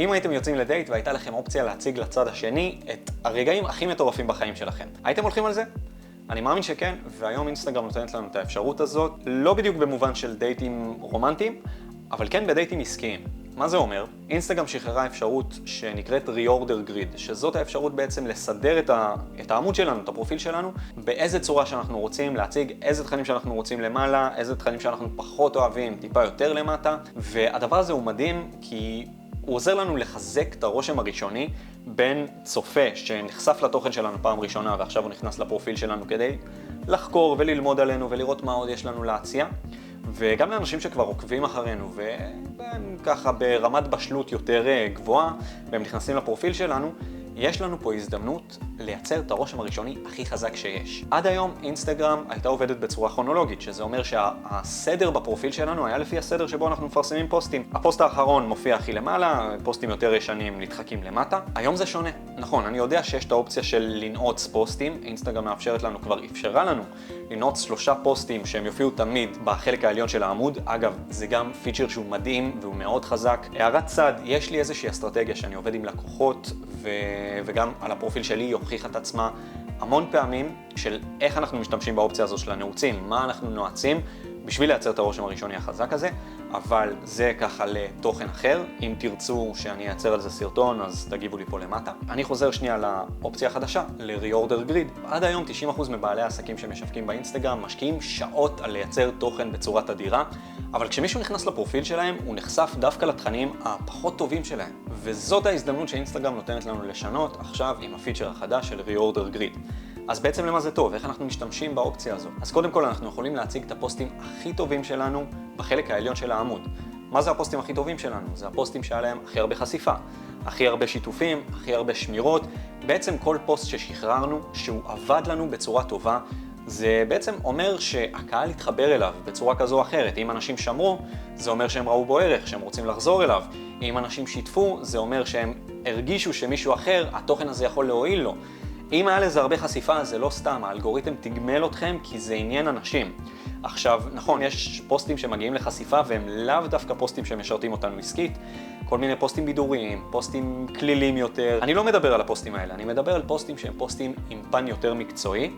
אם הייתם יוצאים לדייט והייתה לכם אופציה להציג לצד השני את הרגעים הכי מטורפים בחיים שלכם, הייתם הולכים על זה? אני מאמין שכן, והיום אינסטגרם נותנת לנו את האפשרות הזאת, לא בדיוק במובן של דייטים רומנטיים, אבל כן בדייטים עסקיים. מה זה אומר? אינסטגרם שחררה אפשרות שנקראת Reorder Grid, שזאת האפשרות בעצם לסדר את העמוד שלנו, את הפרופיל שלנו, באיזה צורה שאנחנו רוצים להציג, איזה תכנים שאנחנו רוצים למעלה, איזה תכנים שאנחנו פחות אוהבים, טיפה יותר למטה, והדבר הזה הוא מדהים כי הוא עוזר לנו לחזק את הרושם הראשוני בין צופה שנחשף לתוכן שלנו פעם ראשונה ועכשיו הוא נכנס לפרופיל שלנו כדי לחקור וללמוד עלינו ולראות מה עוד יש לנו להציע, וגם לאנשים שכבר עוקבים אחרינו והם ככה ברמת בשלות יותר גבוהה והם נכנסים לפרופיל שלנו, יש לנו פה הזדמנות לייצר את הרושם הראשוני הכי חזק שיש. עד היום אינסטגרם הייתה עובדת בצורה כרונולוגית, שזה אומר שהסדר בפרופיל שלנו היה לפי הסדר שבו אנחנו מפרסמים פוסטים. הפוסט האחרון מופיע הכי למעלה, פוסטים יותר ישנים נדחקים למטה. היום זה שונה. נכון, אני יודע שיש את האופציה של לנעוץ פוסטים, אינסטגרם מאפשרת לנו, כבר אפשרה לנו לנעוץ 3 פוסטים שהם יופיעו תמיד בחלק העליון של העמוד. אגב, זה גם פיצ'ר שהוא מדהים והוא מאוד חזק. הערת צד, יש לי איזושהי אסטרטגיה שאני עובד עם לקוחות וגם על הפרופיל שלי היא הוכיחה את עצמה המון פעמים של איך אנחנו משתמשים באופציה הזו של הנעוצים, מה אנחנו נועצים בשביל לייצר את הרושם הראשוני החזק הזה, אבל זה ככה לתוכן אחר. אם תרצו שאני אייצר על זה סרטון, אז תגיבו לי פה למטה. אני חוזר שנייה לאופציה החדשה, ל-Reorder Grid. עד היום 90% מבעלי העסקים שמשווקים באינסטגרם משקיעים שעות על לייצר תוכן בצורה תדירה, אבל כשמישהו נכנס לפרופיל שלהם, הוא נחשף דווקא לתכנים הפחות טובים שלהם. וזאת ההזדמנות שאינסטגרם נותנת לנו לשנות עכשיו עם הפיצ'ר החדש של Reorder Grid. אז בעצם למה זה טוב? איך אנחנו משתמשים באופציה הזו? אז קודם כל אנחנו יכולים להציג את הפוסטים הכי טובים שלנו בחלק העליון של העמוד. מה זה הפוסטים הכי טובים שלנו? זה הפוסטים שהיה להם הכי הרבה חשיפה, הכי הרבה שיתופים, הכי הרבה שמירות. בעצם כל פוסט ששחררנו, שהוא עבד לנו בצורה טובה, זה בעצם אומר שהקהל יתחבר אליו בצורה כזו או אחרת. אם אנשים שמרו, זה אומר שהם ראו בו ערך, שהם רוצים לחזור אליו. אם אנשים שיתפו, זה אומר שהם הרגישו שמישהו אחר, התוכן הזה יכול להועיל לו. אם היה לזה הרבה חשיפה, זה לא סתם, האלגוריתם תגמל אתכם כי זה עניין אנשים. עכשיו, נכון, יש פוסטים שמגיעים לחשיפה והם לאו דווקא פוסטים שמשרתים אותנו עסקית, כל מיני פוסטים בידוריים, פוסטים כלילים יותר. אני לא מדבר על הפוסטים האלה, אני מדבר על פוסטים שהם פוסטים עם פן יותר מקצועי,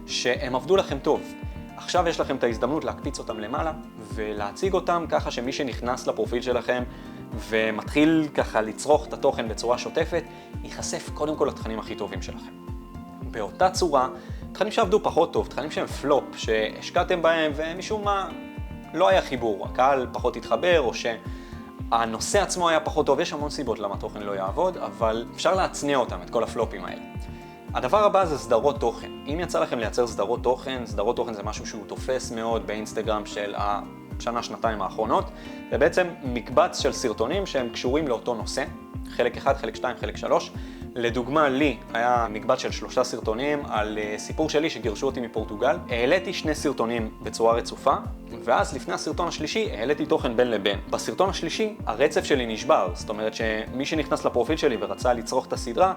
שהם עבדו לכם טוב. עכשיו יש לכם את ההזדמנות להקפיץ אותם למעלה ולהציג אותם ככה שמי שנכנס לפרופיל שלכם ומתחיל ככה לצרוך את התוכן בצורה שוטפת, ייחשף קודם כל לתכנים הכי טובים שלכם. באותה צורה, תכנים שעבדו פחות טוב, תכנים שהם פלופ, שהשקעתם בהם ומשום מה לא היה חיבור, הקהל פחות התחבר או שהנושא עצמו היה פחות טוב, יש המון סיבות למה תוכן לא יעבוד, אבל אפשר להצניע אותם, את כל הפלופים האלה. הדבר הבא זה סדרות תוכן. אם יצא לכם לייצר סדרות תוכן זה משהו שהוא תופס מאוד באינסטגרם של השנה-שנתיים האחרונות, זה בעצם מקבץ של סרטונים שהם קשורים לאותו נושא, חלק 1, חלק 2, חלק 3. לדוגמה, לי היה מקבץ של 3 סרטונים על סיפור שלי שגירשו אותי מפורטוגל. העליתי 2 סרטונים בצורה רצופה, ואז לפני הסרטון השלישי העליתי תוכן בין לבין. בסרטון השלישי הרצף שלי נשבר, זאת אומרת שמי שנכנס לפרופיל שלי ורצה לצרוך את הסדרה,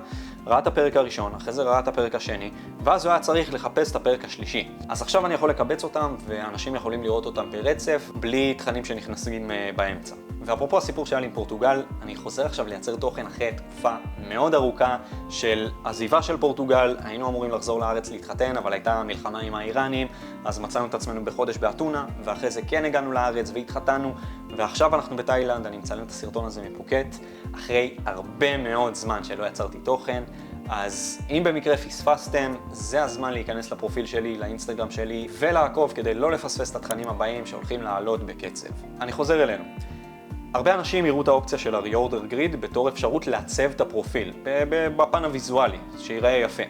ראה את הפרק הראשון, אחרי זה ראה את הפרק השני, ואז הוא היה צריך לחפש את הפרק השלישי. אז עכשיו אני יכול לקבץ אותם, ואנשים יכולים לראות אותם ברצף, בלי תכנים שנכנסים באמצע. ואפרופו הסיפור שהיה לי עם פורטוגל, אני חוזר עכשיו לייצר תוכן אחרי תקופה מאוד ארוכה של עזיבה של פורטוגל. היינו אמורים לחזור לארץ להתחתן, אבל הייתה מלחמה עם האיראנים, אז מצאנו את עצמנו בחודש באתונה, ואחרי זה כן הגענו לארץ והתחתנו, ועכשיו אנחנו בתאילנד. אני מצלם את הסרטון הזה מפוקט, אחרי הרבה מאוד זמן שלא יצרתי תוכן. אז אם במקרה פספסתם, זה הזמן להיכנס לפרופיל שלי, לאינסטגרם שלי, ולעקוב כדי לא לפספס את התכנים הבאים שהולכים לעלות בקצב. אני חוזר אלינו. הרבה אנשים יראו את האופציה של ה-Reorder Grid בתור אפשרות לעצב את הפרופיל, בפן הוויזואלי, שיראה יפה.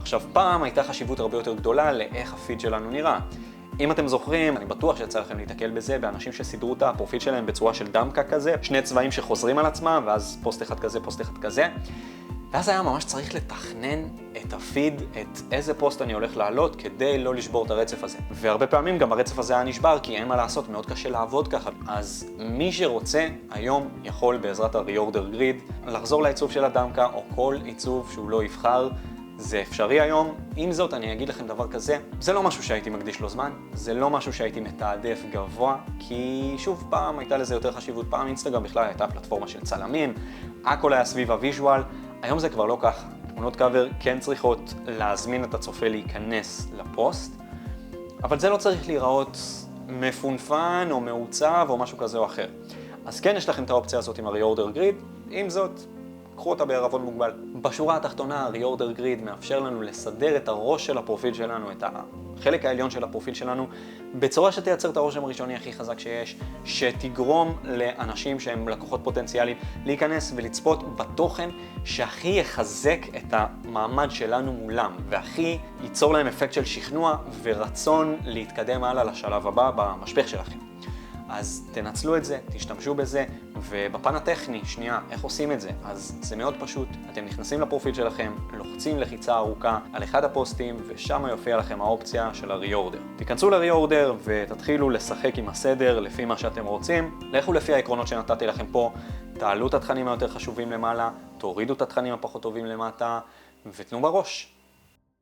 עכשיו, פעם הייתה חשיבות הרבה יותר גדולה לאיך הפיד שלנו נראה. אם אתם זוכרים, אני בטוח שיצא לכם להתקל בזה, באנשים שסידרו את הפרופיל שלהם בצורה של דמקה כזה, 2 צבעים שחוזרים על עצמם, ואז פוסט אחד כזה, פוסט אחד כזה. ואז היה ממש צריך לתכנן את הפיד, את איזה פוסט אני הולך לעלות כדי לא לשבור את הרצף הזה. והרבה פעמים גם הרצף הזה היה נשבר, כי אין מה לעשות, מאוד קשה לעבוד ככה. אז מי שרוצה היום יכול בעזרת ה-Reorder Grid לחזור לעיצוב של הדמקה, או כל עיצוב שהוא לא יבחר, זה אפשרי היום. עם זאת, אני אגיד לכם דבר כזה, זה לא משהו שהייתי מקדיש לו זמן, זה לא משהו שהייתי מתעדף גבוה, כי שוב, פעם הייתה לזה יותר חשיבות, פעם אינסטגרם בכלל הייתה פלטפורמה של צלמים, הכל היה סביב הוויז'ואל, היום זה כבר לא כך. תמונות קאבר כן צריכות להזמין את הצופה להיכנס לפוסט, אבל זה לא צריך להיראות מפונפן או מעוצב או משהו כזה או אחר. אז כן, יש לכם את האופציה הזאת עם ה-Reorder Grid, עם זאת, קחו אותה בערבון מוגבל. בשורה התחתונה, ה-Reorder Grid מאפשר לנו לסדר את הראש של הפרופיל שלנו, את החלק העליון של הפרופיל שלנו, בצורה שתייצר את הרושם הראשוני הכי חזק שיש, שתגרום לאנשים שהם לקוחות פוטנציאליים להיכנס ולצפות בתוכן שהכי יחזק את המעמד שלנו מולם, והכי ייצור להם אפקט של שכנוע ורצון להתקדם הלאה לשלב הבא במשפך שלכם. אז תנצלו את זה, תשתמשו בזה, ובפן הטכני, שנייה, איך עושים את זה? אז זה מאוד פשוט, אתם נכנסים לפרופיל שלכם, לוחצים לחיצה ארוכה על אחד הפוסטים, ושם יופיע לכם האופציה של ה-Reorder. תיכנסו ל-Reorder ותתחילו לשחק עם הסדר לפי מה שאתם רוצים. לכו לפי העקרונות שנתתי לכם פה, תעלו את התכנים היותר חשובים למעלה, תורידו את התכנים הפחות טובים למטה, ותנו בראש.